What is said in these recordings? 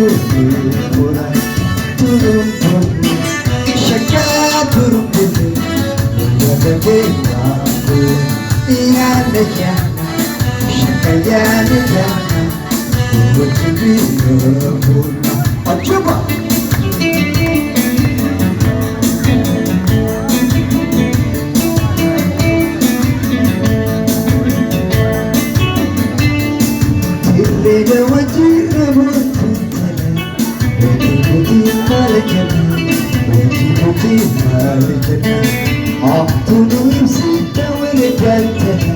Pura Turum Pura Shaka Turum Pura Yagage Mabu Iyane Yana Shaka Yana Yana Urutubi Pura Achuba Tirrega Wajira Mututala Muti Malajana Muti Malajana Ahtunu Sita Walijantana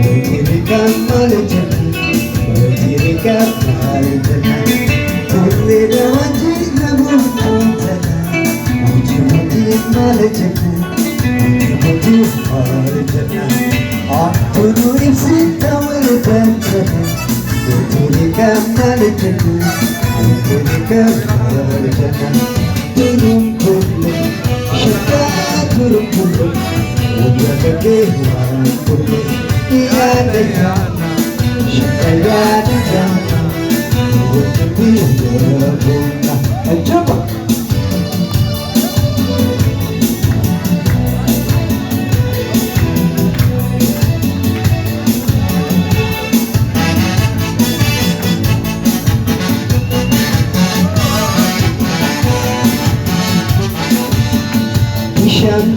Mutirika Malajana Mutirika Malajana Tirrega Wajira Mututala Muti Malajana Muti Malajana Ahtunu Sita Walijantana Mutirika Malajana Mutirika Malajana Turum Purle Shaka Turum Purle Yagage Purle Iyane Yana Shaka Yana Yana Urutubi Pura Ajaba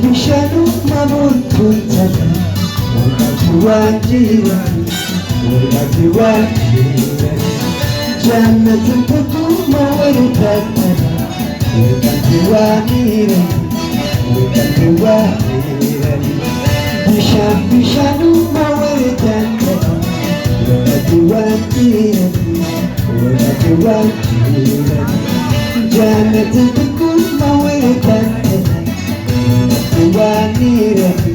Bishanu mabuntutana Wakajiwajirani Wakajiwajirani Jannatin tukuma waritatana Wakajiwajirani Wakajiwajirani Bishanu mawaritatana Wakajiwajirani Wakajiwajirani Jannatin tukuma waritatana Tuwanirani,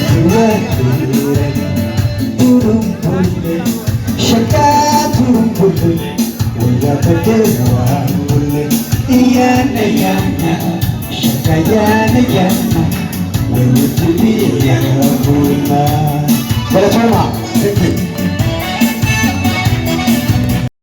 tuwanirani, turum pulle, shaka turum pulle, uyapate pulle, iyana yana, shaka yana yana, uyutubi yana pulle. Thank you.